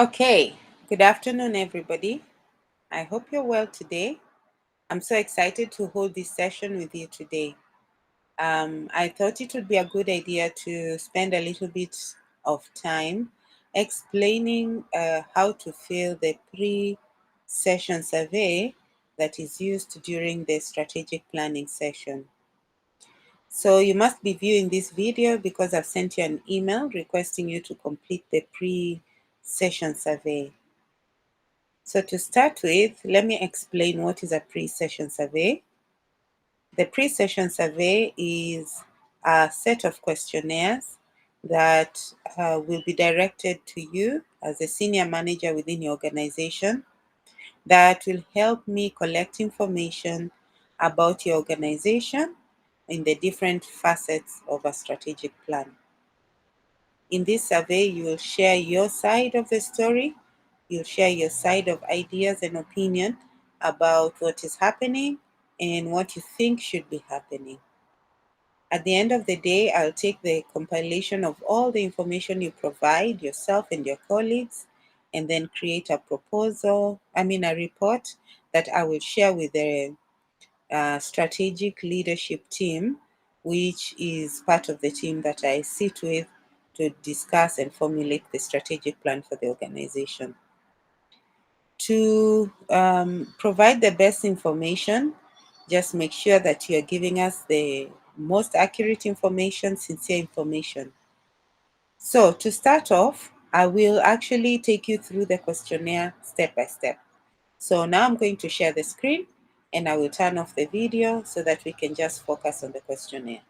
Okay, good afternoon, everybody. I hope you're well today. I'm so excited to hold this session with you today. I thought it would be a good idea to spend a little bit of time explaining how to fill the pre-session survey that is used during the strategic planning session. So you must be viewing this video because I've sent you an email requesting you to complete the pre-session survey. So to start with, let me explain what is a pre-session survey. The pre-session survey is a set of questionnaires that will be directed to you as a senior manager within your organization that will help me collect information about your organization in the different facets of a strategic plan. In this survey, you will share your side of the story. You'll share your side of ideas and opinion about what is happening and what you think should be happening. At the end of the day, I'll take the compilation of all the information you provide, yourself and your colleagues, and then create a a report that I will share with the strategic leadership team, which is part of the team that I sit with to discuss and formulate the strategic plan for the organization. To provide the best information, just make sure that you're giving us the most accurate information, sincere information. So to start off, I will actually take you through the questionnaire step by step. So now I'm going to share the screen and I will turn off the video so that we can just focus on the questionnaire.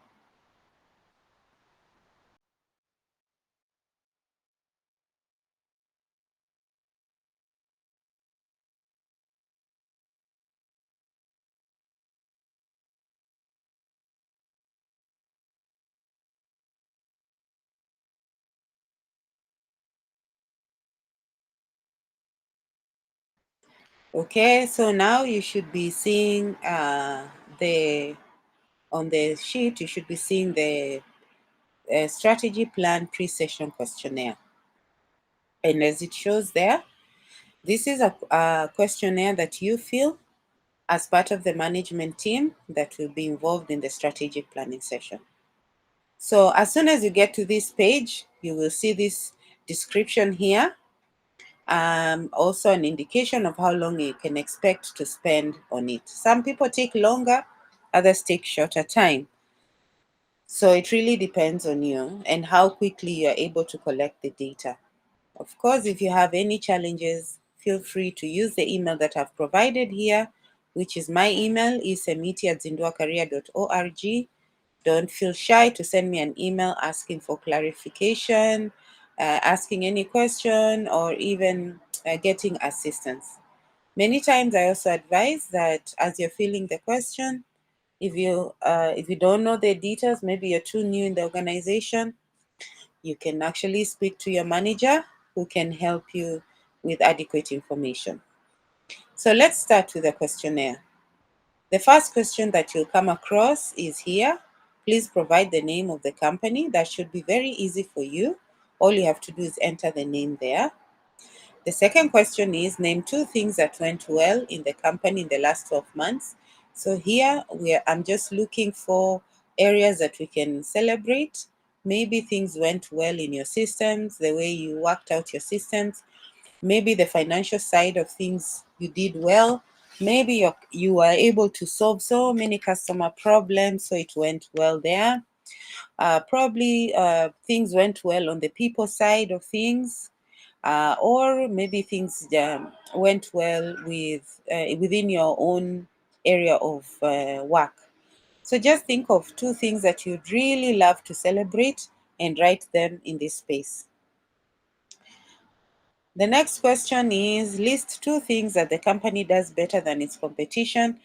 Okay, so now you should be seeing on the sheet, you should be seeing the strategy plan pre-session questionnaire. And as it shows there, this is a questionnaire that you fill as part of the management team that will be involved in the strategic planning session. So as soon as you get to this page, you will see this description here. Also an indication of how long you can expect to spend on it. Some people take longer, others take shorter time. So it really depends on you and how quickly you're able to collect the data. Of course, if you have any challenges, feel free to use the email that I've provided here, which is my email, isemiti@zinduacareer.org. Don't feel shy to send me an email asking for clarification, asking any question, or even getting assistance. Many times I also advise that as you're filling the question, if you don't know the details, maybe you're too new in the organization, you can actually speak to your manager who can help you with adequate information. So let's start with the questionnaire. The first question that you'll come across is here. Please provide the name of the company. That should be very easy for you. All you have to do is enter the name there. The second question is name 2 things that went well in the company in the last 12 months. So here I'm just looking for areas that we can celebrate. Maybe things went well in your systems, the way you worked out your systems. Maybe the financial side of things you did well. Maybe you were able to solve so many customer problems, so it went well there. Probably things went well on the people side of things. Or maybe things went well within your own area of work. So just think of 2 things that you'd really love to celebrate and write them in this space. The next question is list 2 things that the company does better than its competition.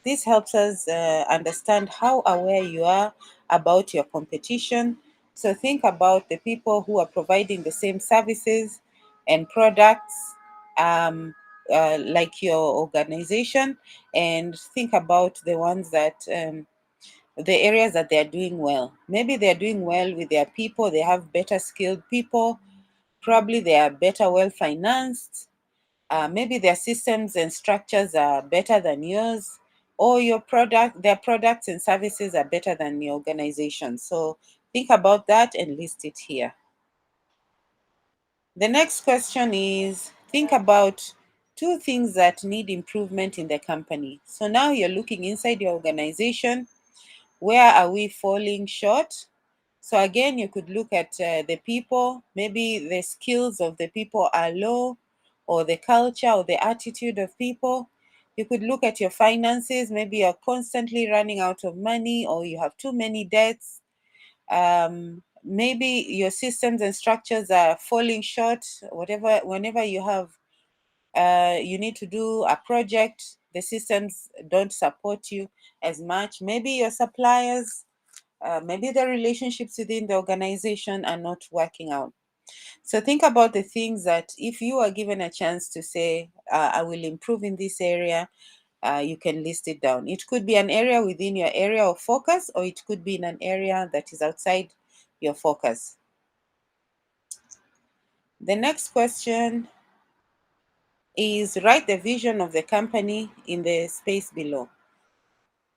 This helps us understand how aware you are about your competition. So think about the people who are providing the same services and products like your organization, and think about the ones that the areas that they are doing well. Maybe they're doing well with their people, they have better skilled people, probably they are better well financed. Maybe their systems and structures are better than yours, or their products and services are better than your organization. So think about that and list it here. The next question is, think about 2 things that need improvement in the company. So now you're looking inside your organization. Where are we falling short? So again, you could look at the people. Maybe the skills of the people are low, or the culture or the attitude of people. You could look at your finances. Maybe you're constantly running out of money, or you have too many debts. Maybe your systems and structures are falling short. Whenever you need to do a project, the systems don't support you as much. Maybe your suppliers, maybe the relationships within the organization are not working out. So think about the things that if you are given a chance to say, I will improve in this area, you can list it down. It could be an area within your area of focus, or it could be in an area that is outside your focus. The next question is, write the vision of the company in the space below.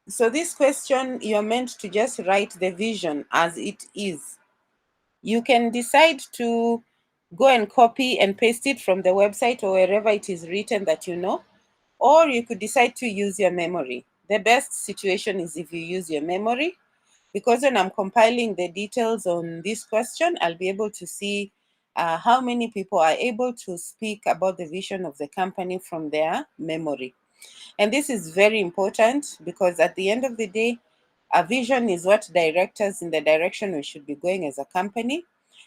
So this question, you're meant to just write the vision as it is. You can decide to go and copy and paste it from the website or wherever it is written that you know, or you could decide to use your memory. The best situation is if you use your memory, because when I'm compiling the details on this question, I'll be able to see how many people are able to speak about the vision of the company from their memory. And this is very important because at the end of the day, a vision is what directs us in the direction we should be going as a company.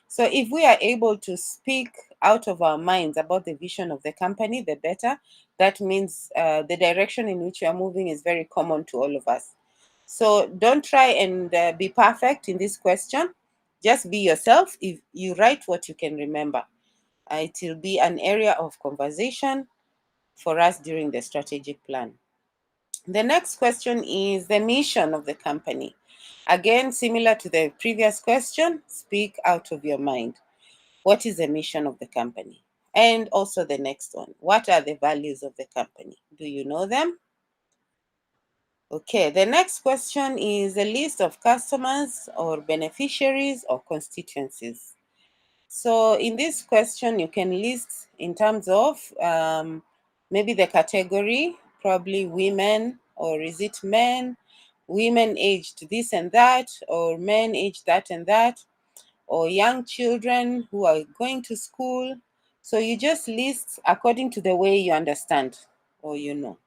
So if we are able to speak out of our minds about the vision of the company, the better. That means the direction in which we are moving is very common to all of us. So don't try and be perfect in this question. Just be yourself. If you write what you can remember, it will be an area of conversation for us during the strategic plan. The next question is the mission of the company. Again, similar to the previous question, speak out of your mind. What is the mission of the company? And also the next one, what are the values of the company? Do you know them? Okay, the next question is a list of customers or beneficiaries or constituencies. So in this question, you can list in terms of maybe the category, probably women, or is it men, women aged this and that, or men aged that and that, or young children who are going to school. So you just list according to the way you understand or you know.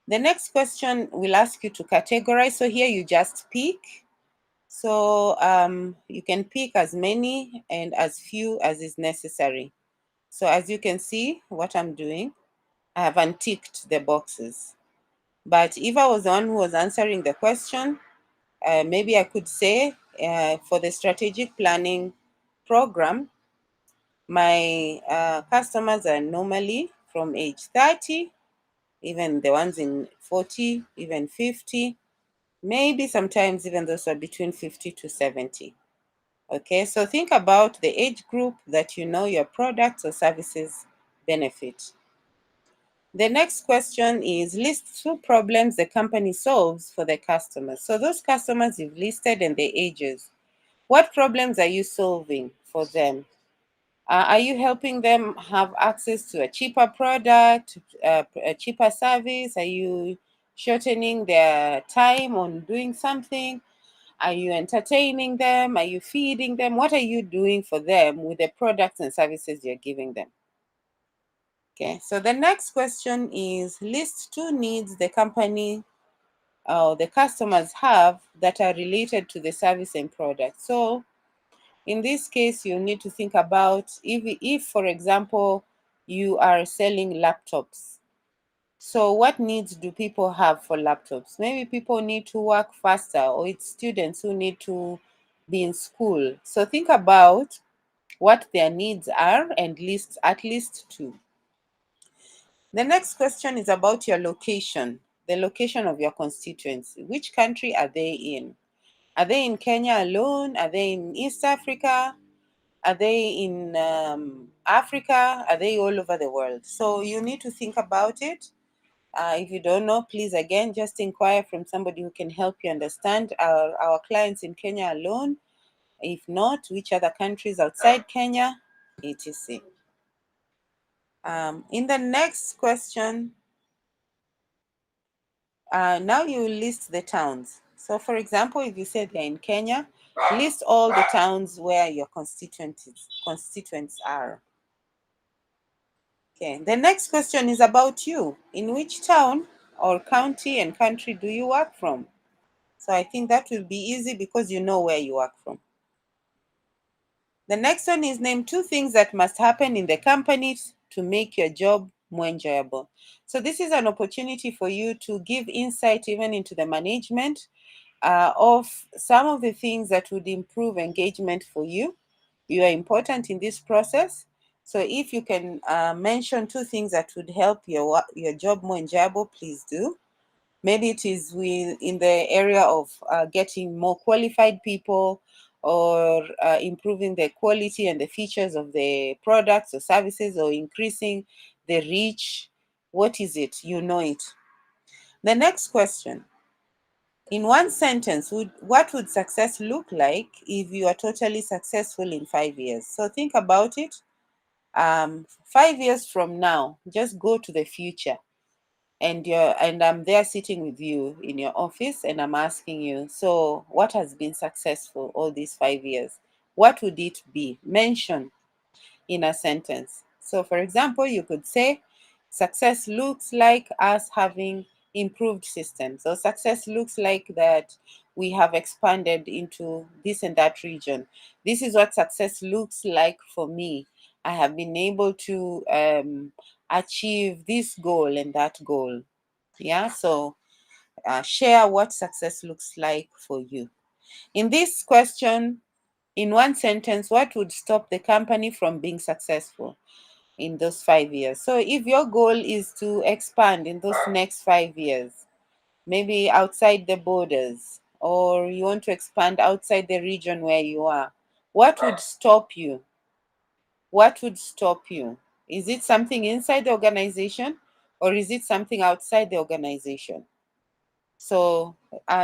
The next question will ask you to categorize. So here you just pick. So you can pick as many and as few as is necessary. So as you can see what I'm doing, I have unticked the boxes. But if I was the one who was answering the question, maybe I could say for the strategic planning program, my customers are normally from age 30, even the ones in 40, even 50, maybe sometimes even those are between 50 to 70. Okay, so think about the age group that you know your products or services benefit. The next question is, list 2 problems the company solves for the customers. So those customers you've listed and their ages. What problems are you solving for them? Are you helping them have access to a cheaper product, a cheaper service? Are you shortening their time on doing something? Are you entertaining them? Are you feeding them? What are you doing for them with the products and services you're giving them? Okay, so the next question is, list 2 needs the company or the customers have that are related to the service and product. So in this case, you need to think about if for example, you are selling laptops. So what needs do people have for laptops? Maybe people need to work faster, or it's students who need to be in school. So think about what their needs are and list at least 2. The next question is about your location, the location of your constituency. Which country are they in? Are they in Kenya alone? Are they in East Africa? Are they in Africa? Are they all over the world? So you need to think about it. If you don't know, please again just inquire from somebody who can help you understand our clients in Kenya alone. If not, which other countries outside Kenya, etc. In the next question, now you list the towns. So, for example, if you said they're in Kenya, list all the towns where your constituents are. Okay, the next question is about you. In which town or county and country do you work from? So I think that will be easy because you know where you work from. The next one is name two things that must happen in the company to make your job more enjoyable. So this is an opportunity for you to give insight even into the management of some of the things that would improve engagement for you. You are important in this process. So if you can mention two things that would help your job more enjoyable, please do. Maybe it is in the area of getting more qualified people, or improving the quality and the features of the products or services, or increasing the reach. What is it? You know it. The next question. In one sentence, what would success look like if you are totally successful in 5 years? So think about it. 5 years from now, just go to the future, and I'm there sitting with you in your office, and I'm asking you, so what has been successful all these 5 years? What would it be? Mention in a sentence. So, for example, you could say, success looks like us having improved systems, or success looks like that we have expanded into this and that region. This is what success looks like for me. I have been able to achieve this goal and that goal. Yeah, so share what success looks like for you. In this question, in one sentence, what would stop the company from being successful in those 5 years? So, if your goal is to expand in those next 5 years, maybe outside the borders, or you want to expand outside the region where you are, what would stop you? What would stop you? Is it something inside the organization, or is it something outside the organization? So,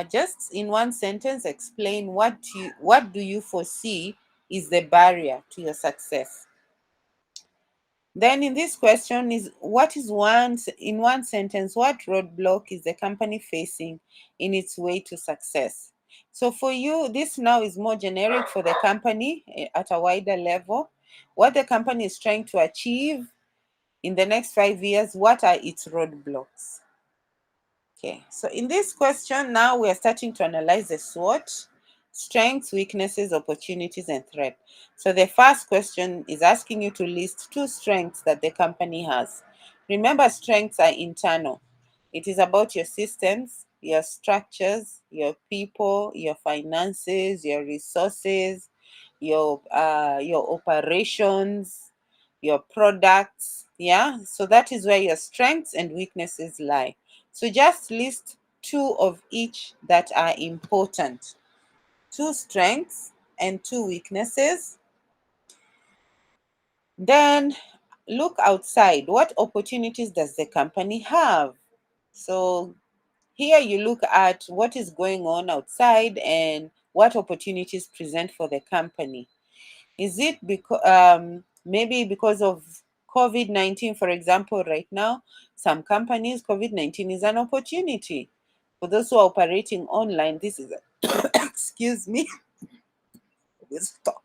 just in one sentence, explain what do you foresee is the barrier to your success. Then in this question is, in one sentence, what roadblock is the company facing in its way to success? So for you, this now is more generic for the company at a wider level. What the company is trying to achieve in the next 5 years, what are its roadblocks? Okay, so in this question, now we are starting to analyze the SWOT: strengths, weaknesses, opportunities, and threat. So the first question is asking you to list two strengths that the company has. Remember, strengths are internal. It is about your systems, your structures, your people, your finances, your resources, your operations, your products. Yeah, so that is where your strengths and weaknesses lie. So just list two of each that are important. Two strengths and two weaknesses. Then look outside. What opportunities does the company have? So here you look at what is going on outside and what opportunities present for the company. Is it maybe because of COVID-19, for example, right now, some companies, COVID-19 is an opportunity. For those who are operating online, this is excuse me, we'll stop.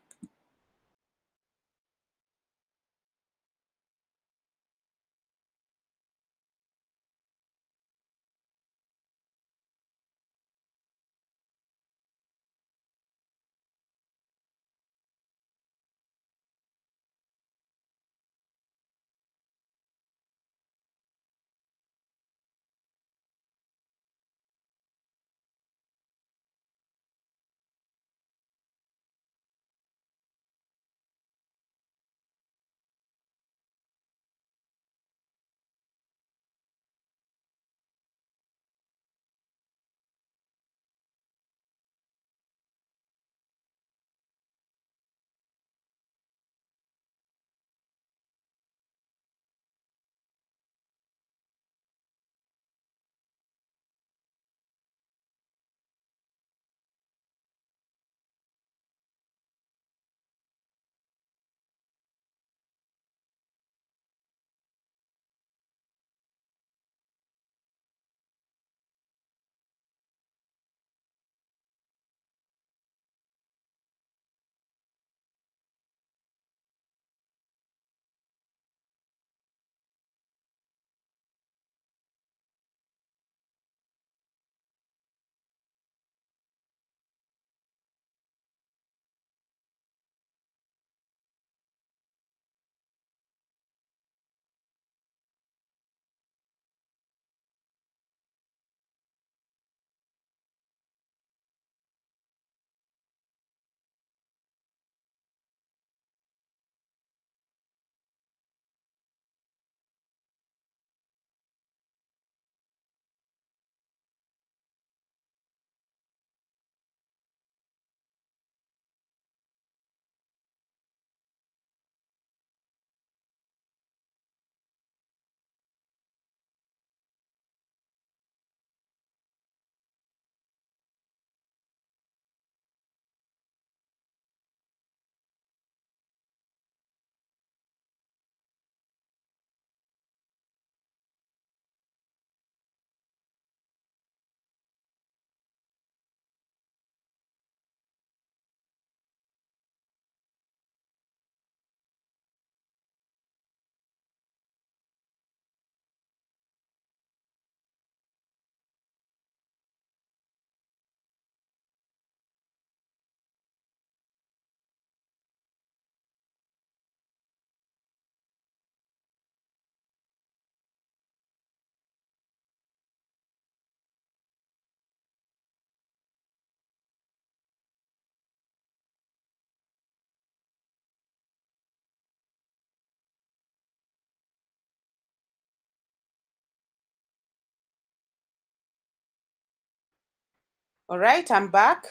All right, I'm back.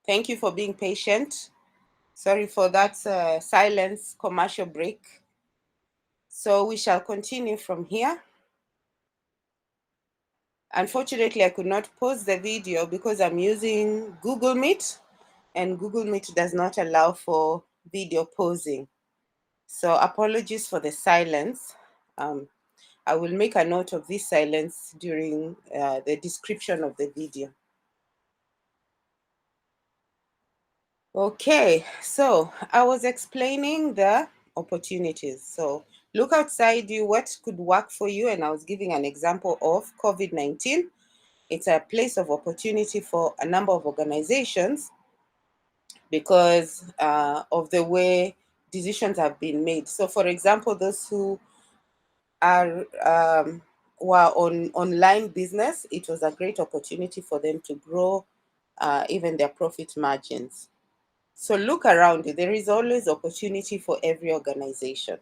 Thank you for being patient. Sorry for that silence commercial break. So we shall continue from here. Unfortunately, I could not pause the video because I'm using Google Meet, and Google Meet does not allow for video pausing. So apologies for the silence. I will make a note of this silence during the description of the video. Okay, so I was explaining the opportunities. So look outside you, what could work for you, and I was giving an example of COVID-19. It's a place of opportunity for a number of organizations because of the way decisions have been made. So, for example, those are were on online business, it was a great opportunity for them to grow even their profit margins. So look around you. There is always opportunity for every organization.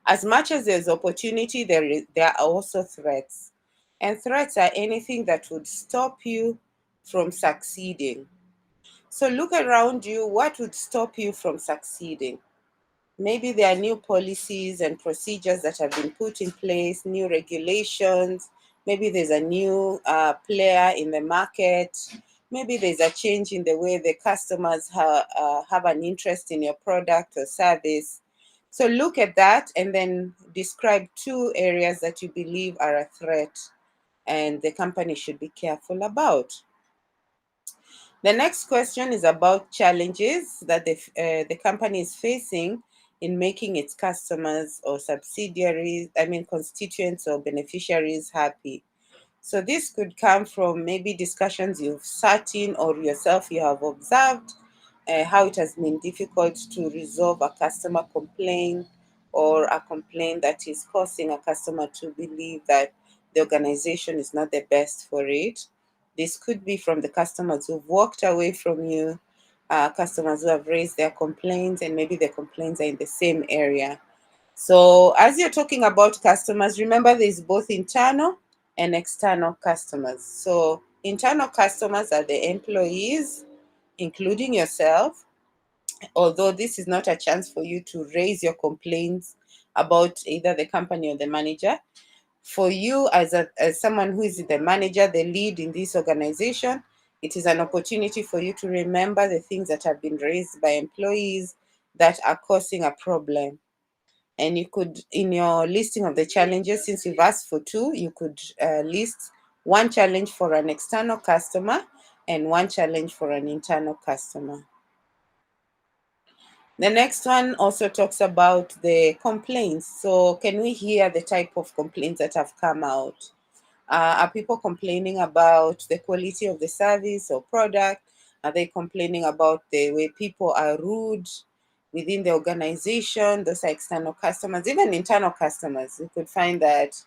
As much as there's opportunity, there are also threats. And threats are anything that would stop you from succeeding. So look around you. What would stop you from succeeding? Maybe there are new policies and procedures that have been put in place, new regulations. Maybe there's a new player in the market. Maybe there's a change in the way the customers have an interest in your product or service. So look at that and then describe 2 areas that you believe are a threat and the company should be careful about. The next question is about challenges that the company is facing in making its customers or constituents or beneficiaries happy. So this could come from maybe discussions you've sat in or yourself you have observed, how it has been difficult to resolve a customer complaint or a complaint that is causing a customer to believe that the organization is not the best for it. This could be from the customers who've walked away from you, customers who have raised their complaints, and maybe the complaints are in the same area. So as you're talking about customers, remember there's both internal and external customers. So internal customers are the employees, including yourself, although this is not a chance for you to raise your complaints about either the company or the manager. For you as someone who is the manager, the lead in this organization, it is an opportunity for you to remember the things that have been raised by employees that are causing a problem. And you could, in your listing of the challenges, since you've asked for 2, you could list 1 challenge for an external customer and 1 challenge for an internal customer. The next one also talks about the complaints. So can we hear the type of complaints that have come out? Are people complaining about the quality of the service or product? Are they complaining about the way people are rude within the organization? Those are external customers. Even internal customers, you could find that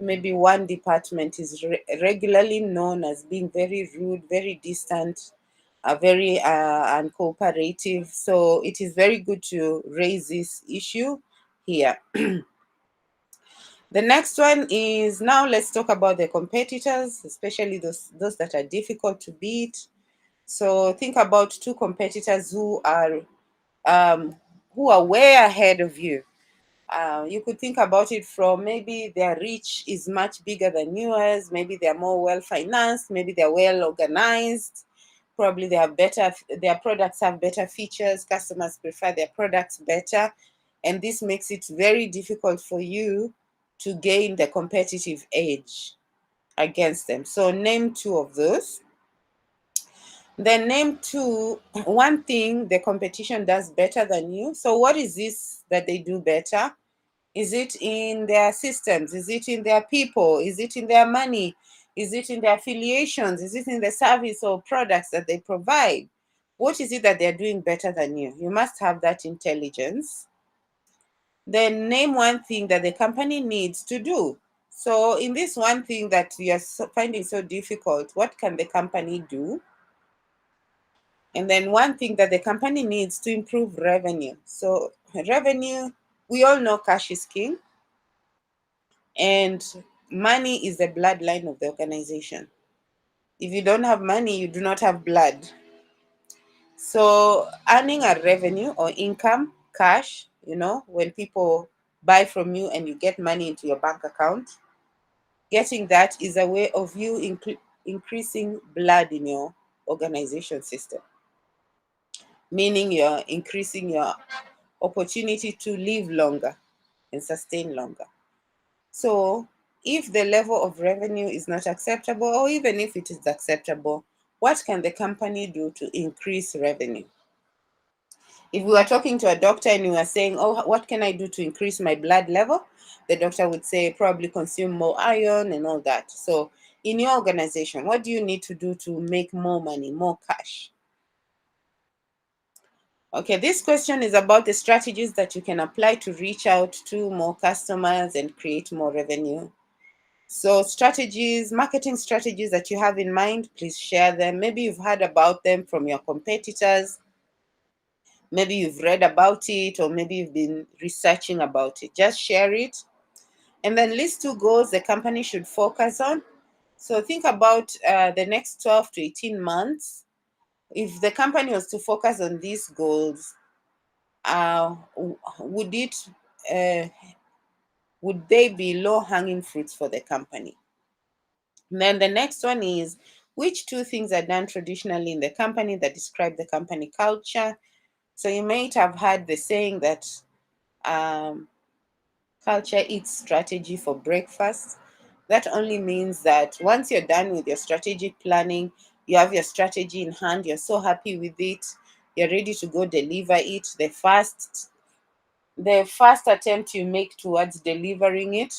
maybe one department is regularly known as being very rude, very distant, very uncooperative. So it is very good to raise this issue here. The next one is, now let's talk about the competitors, especially those that are difficult to beat. So think about 2 competitors who are way ahead of you. You could think about it from maybe their reach is much bigger than yours. Maybe they're more well financed. Maybe they're well organized. Probably their products have better features. Customers prefer their products better. And this makes it very difficult for you to gain the competitive edge against them. So name 2 of those. Then name 2, one thing the competition does better than you. So what is this that they do better? Is it in their systems? Is it in their people? Is it in their money? Is it in their affiliations? Is it in the service or products that they provide? What is it that they're doing better than you? You must have that intelligence. Then name 1 thing that the company needs to do. So in this 1 thing that you're finding so difficult, what can the company do? And then 1 thing that the company needs to improve revenue. So revenue, we all know cash is king. And money is the bloodline of the organization. If you don't have money, you do not have blood. So earning a revenue or income, cash, when people buy from you and you get money into your bank account, getting that is a way of you increasing blood in your organization system, meaning you're increasing your opportunity to live longer and sustain longer. So if the level of revenue is not acceptable, or even if it is acceptable, what can the company do to increase revenue? If we were talking to a doctor and we were saying, oh, what can I do to increase my blood level? The doctor would say, probably consume more iron and all that. So in your organization, what do you need to do to make more money, more cash? Okay, this question is about the strategies that you can apply to reach out to more customers and create more revenue. So strategies, marketing strategies that you have in mind, please share them. Maybe you've heard about them from your competitors. Maybe you've read about it, or maybe you've been researching about it. Just share it. And then list 2 goals the company should focus on. So think about the next 12 to 18 months. If the company was to focus on these goals, would it uh, would they be low hanging fruits for the company? And then the next one is, which 2 things are done traditionally in the company that describe the company culture? So you might have heard the saying that um, culture eats strategy for breakfast. That only means that once you're done with your strategic planning, you have your strategy in hand, you're so happy with it, you're ready to go deliver it. The first attempt you make towards delivering it.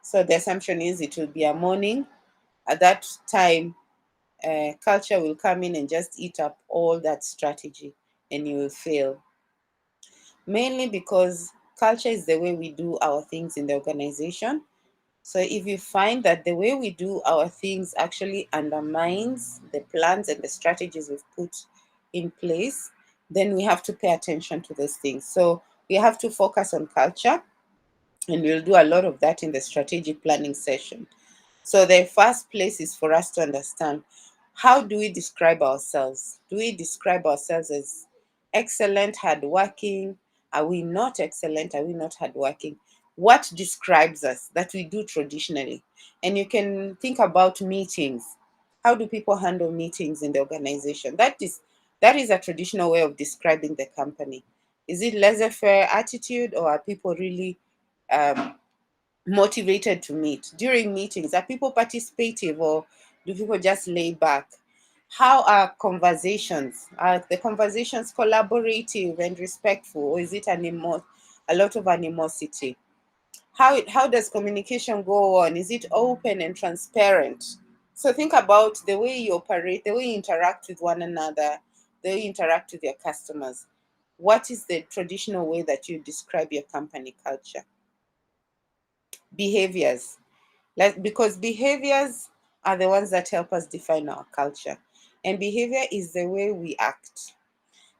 So the assumption is it will be a morning. At that time, culture will come in and just eat up all that strategy, and you will fail. Mainly because culture is the way we do our things in the organization. So if you find that the way we do our things actually undermines the plans and the strategies we've put in place, then we have to pay attention to those things. So we have to focus on culture, and we'll do a lot of that in the strategic planning session. So the first place is for us to understand, how do we describe ourselves? Do we describe ourselves as excellent, hardworking? Are we not excellent? Are we not hardworking? What describes us that we do traditionally? And you can think about meetings. How do people handle meetings in the organization? That is a traditional way of describing the company. Is it laissez-faire attitude, or are people really um, motivated to meet? During meetings, are people participative, or do people just lay back? How are conversations? Are the conversations collaborative and respectful, or is it a lot of animosity? How does communication go on? Is it open and transparent? So think about the way you operate, the way you interact with one another, the way you interact with your customers. What is the traditional way that you describe your company culture? Behaviors. Because behaviors are the ones that help us define our culture. And behavior is the way we act.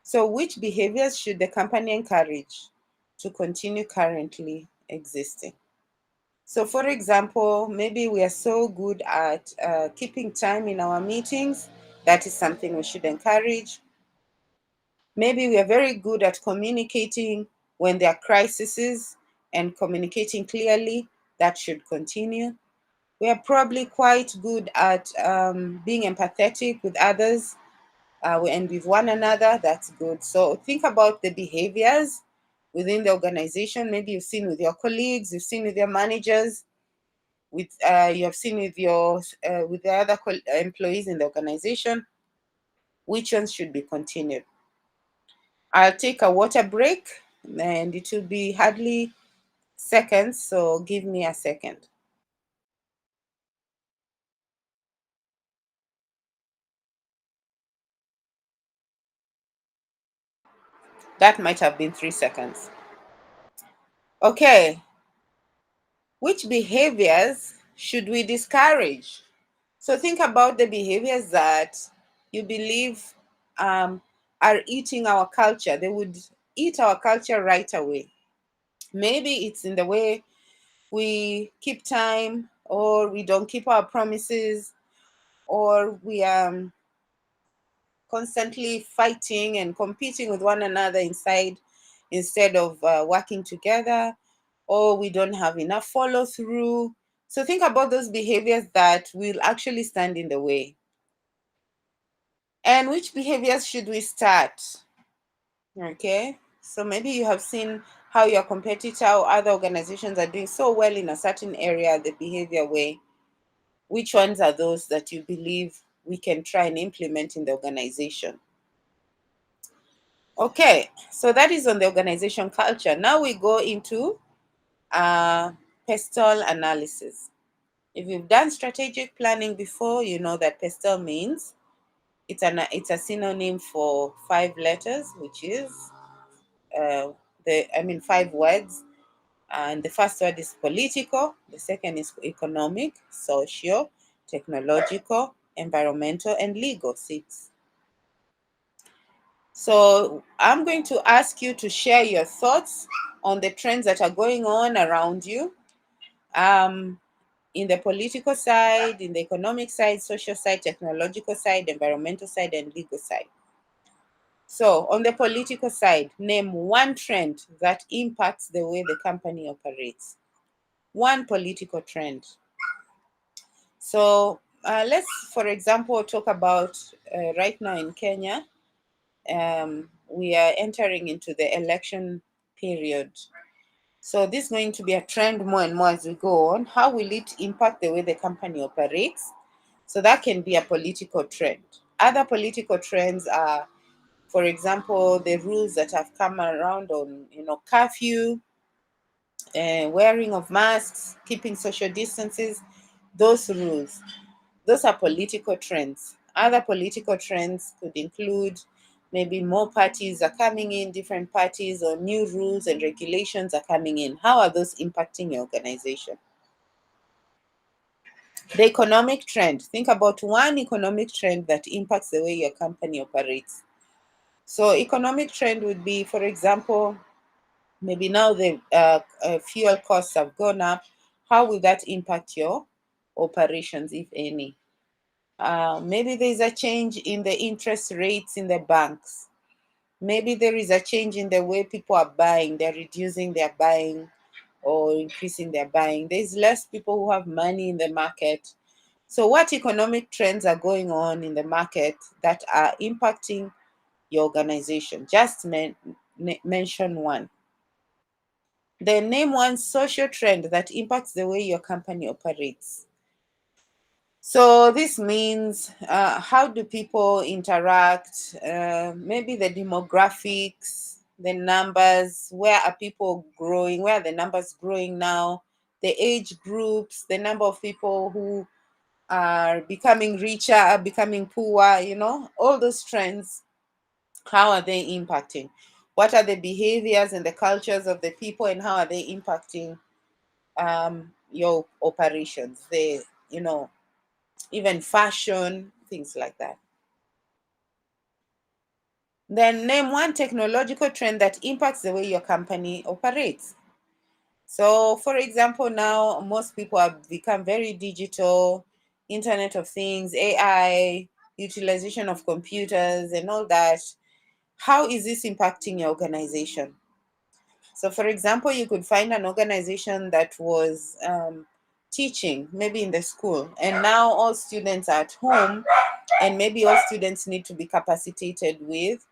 So, which behaviors should the company encourage to continue currently existing? So, for example, maybe we are so good at keeping time in our meetings. That is something we should encourage. Maybe we are very good at communicating when there are crises and communicating clearly. That should continue. We are probably quite good at being empathetic with others and with one another. That's good. So think about the behaviors within the organization. Maybe you've seen with your colleagues, you've seen with your managers, you have seen with the other employees in the organization. Which ones should be continued? I'll take a water break, and it will be hardly seconds. So give me a second. That might have been 3 seconds. Okay, which behaviors should we discourage? So think about the behaviors that you believe um, are eating our culture. They would eat our culture right away. Maybe it's in the way we keep time, or we don't keep our promises, or we are constantly fighting and competing with one another inside instead of working together, or we don't have enough follow through. So think about those behaviors that will actually stand in the way. And which behaviors should we start? Okay, so maybe you have seen how your competitor or other organizations are doing so well in a certain area, the behavior way. Which ones are those that you believe we can try and implement in the organization? Okay, so that is on the organization culture. Now we go into PESTEL analysis. If you've done strategic planning before, you know that PESTEL means it's a synonym for 5 letters, which is five words. And the first word is political, the second is economic, social, technological, environmental, and legal, 6. So I'm going to ask you to share your thoughts on the trends that are going on around you, in the political side, in the economic side, social side, technological side, environmental side, and legal side. So on the political side, name one trend that impacts the way the company operates. One political trend. So let's, for example, talk about right now in Kenya. We are entering into the election period. So this is going to be a trend more and more as we go on. How will it impact the way the company operates? So that can be a political trend. Other political trends are, for example, the rules that have come around on, curfew, wearing of masks, keeping social distances, those rules. Those are political trends. Other political trends could include maybe more parties are coming in, different parties, or new rules and regulations are coming in. How are those impacting your organization? The economic trend. Think about one economic trend that impacts the way your company operates. So economic trend would be, for example, maybe now the fuel costs have gone up. How will that impact your operations, if any? Maybe there is a change in the interest rates in the banks. Maybe there is a change in the way people are buying. They're reducing their buying or increasing their buying. There's less people who have money in the market. So what economic trends are going on in the market that are impacting your organization? Just mention one. Then name one social trend that impacts the way your company operates. So this means how do people interact, maybe the demographics, the numbers, where are people growing, where are the numbers growing now, the age groups, the number of people who are becoming richer, are becoming poor, all those trends, how are they impacting? What are the behaviors and the cultures of the people, and how are they impacting your operations? Even fashion, things like that. Then name one technological trend that impacts the way your company operates. So, for example, now most people have become very digital, Internet of Things, AI, utilization of computers, and all that. How is this impacting your organization? So, for example, you could find an organization that was teaching, maybe in the school, and now all students are at home, and maybe all students need to be capacitated with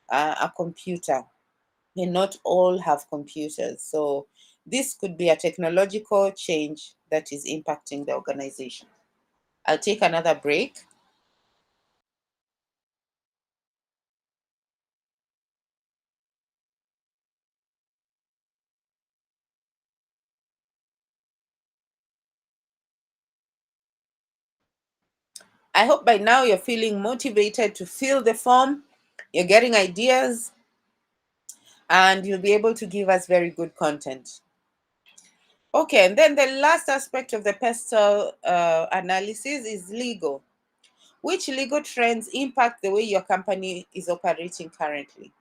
a computer, and not all have computers. So this could be a technological change that is impacting the organization. I'll take another break. I hope by now you're feeling motivated to fill the form, you're getting ideas, and you'll be able to give us very good content. Okay, and then the last aspect of the PESTEL analysis is legal. Which legal trends impact the way your company is operating currently?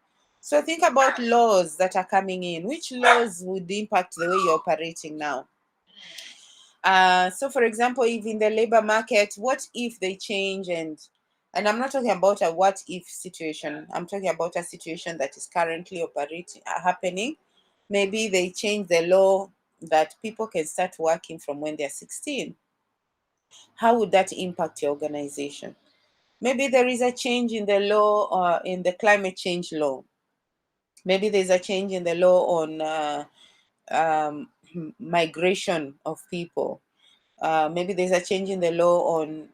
So think about laws that are coming in. Which laws would impact the way you're operating now? So for example, if in the labor market, what if they change, and I'm not talking about a what if situation, I'm talking about a situation that is currently happening. Maybe they change the law that people can start working from when they're 16. How would that impact your organization? Maybe there is a change in the law or in the climate change law. Maybe there's a change in the law on migration of people. Maybe there's a change in the law on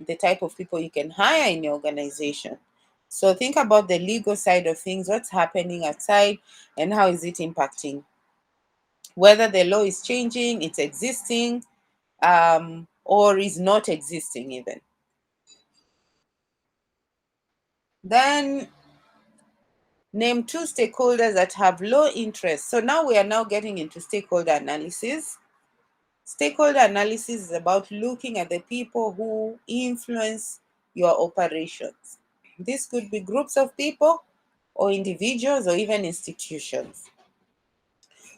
the type of people you can hire in your organization. So think about the legal side of things, what's happening outside, and how is it impacting. Whether the law is changing, it's existing, or is not existing even. Then name two stakeholders that have low interest. So now we are now getting into stakeholder analysis. Stakeholder analysis is about looking at the people who influence your operations. This could be groups of people or individuals or even institutions.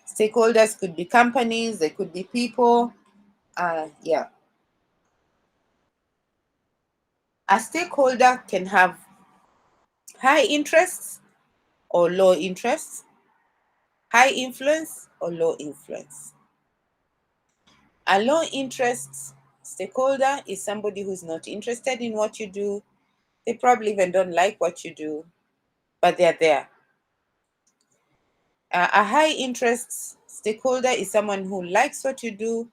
Stakeholders could be companies, they could be people. Yeah. A stakeholder can have high interests or low interests, high influence or low influence. A low interest stakeholder is somebody who's not interested in what you do. They probably even don't like what you do, but they're there. A high interest stakeholder is someone who likes what you do,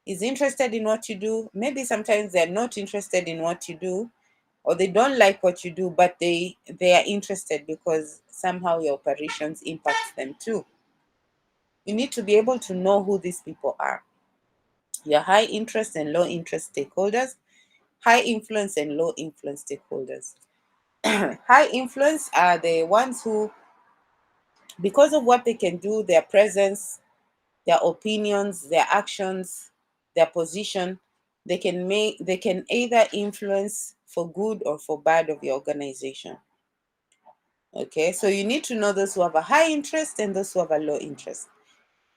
is interested in what you do. Maybe sometimes they're not interested in what you do, or they don't like what you do, but they are interested because somehow your operations impact them too. You need to be able to know who these people are. Your high interest and low interest stakeholders, high influence and low influence stakeholders. High influence are the ones who, because of what they can do, their presence, their opinions, their actions, their position, they can either influence for good or for bad of your organization. Okay, so you need to know those who have a high interest and those who have a low interest.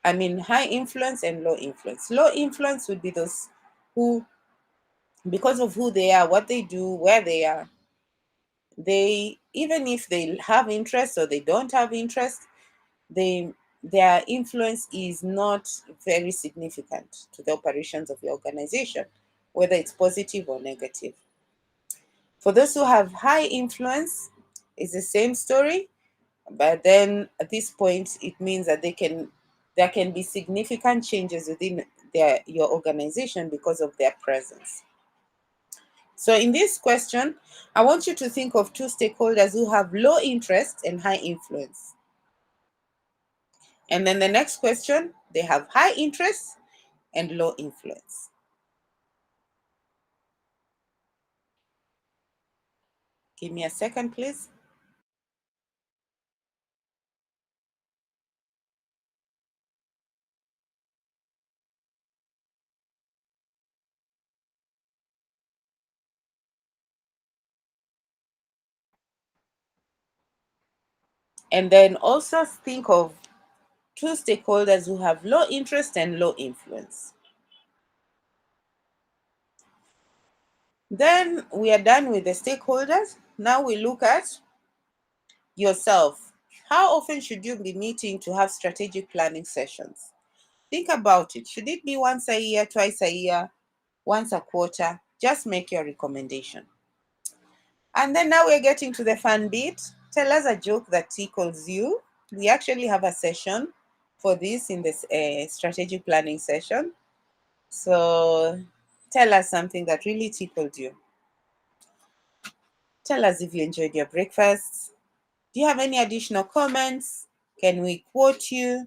I mean, high influence and low influence. Low influence would be those who, because of who they are, what they do, where they are, they, even if they have interest or they don't have interest, they their influence is not very significant to the operations of your organization, whether it's positive or negative. For those who have high influence, it's the same story, but then at this point, it means that there can be significant changes within your organization because of their presence. So in this question, I want you to think of two stakeholders who have low interest and high influence. And then the next question, they have high interest and low influence. Give me a second, please. And then also think of two stakeholders who have low interest and low influence. Then we are done with the stakeholders. Now we look at yourself. How often should you be meeting to have strategic planning sessions? Think about it. Should it be once a year, twice a year, once a quarter? Just make your recommendation. And then now we're getting to the fun bit. Tell us a joke that tickles you. We actually have a session for this in this strategic planning session. So tell us something that really tickled you. Tell us if you enjoyed your breakfast. Do you have any additional comments? Can we quote you?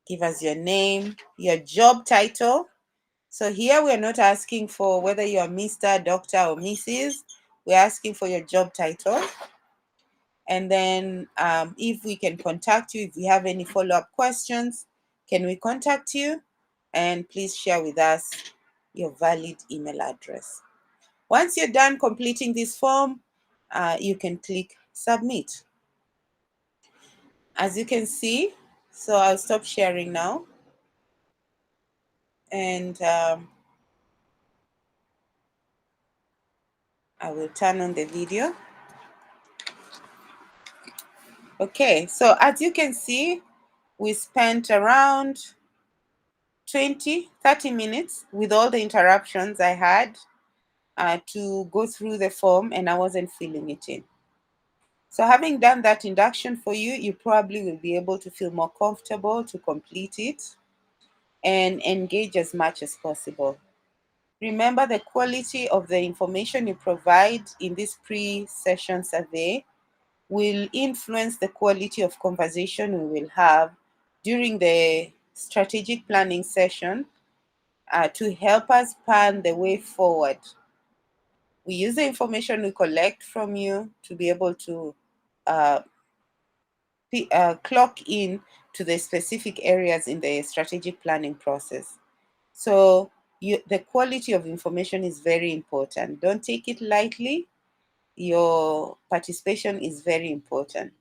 Give us your name, your job title. So here we're not asking for whether you're Mr., Dr., or Mrs. We're asking for your job title. And then if we can contact you, if we have any follow-up questions, can we contact you? And please share with us your valid email address. Once you're done completing this form, you can click submit. As you can see, so I'll stop sharing now. And I will turn on the video. Okay, so as you can see, we spent around 20-30 minutes with all the interruptions I had to go through the form, and I wasn't filling it in. So having done that induction for you, you probably will be able to feel more comfortable to complete it and engage as much as possible. Remember, the quality of the information you provide in this pre-session survey will influence the quality of conversation we will have during the strategic planning session to help us plan the way forward. We use the information we collect from you to be able to uh, clock in to the specific areas in the strategic planning process. So the quality of information is very important. Don't take it lightly. Your participation is very important.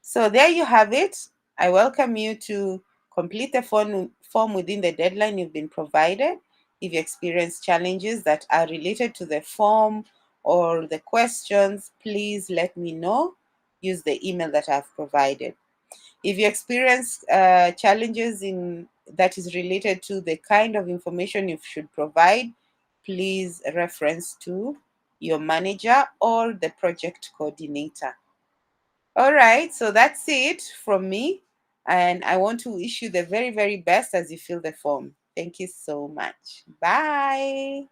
So there you have it. I welcome you to complete the form within the deadline you've been provided. If you experience challenges that are related to the form or the questions, please let me know. Use the email that I've provided. If you experience challenges that is related to the kind of information you should provide, please reference to your manager or the project coordinator. All right, so that's it from me. And I want to wish you the very, very best as you fill the form. Thank you so much. Bye.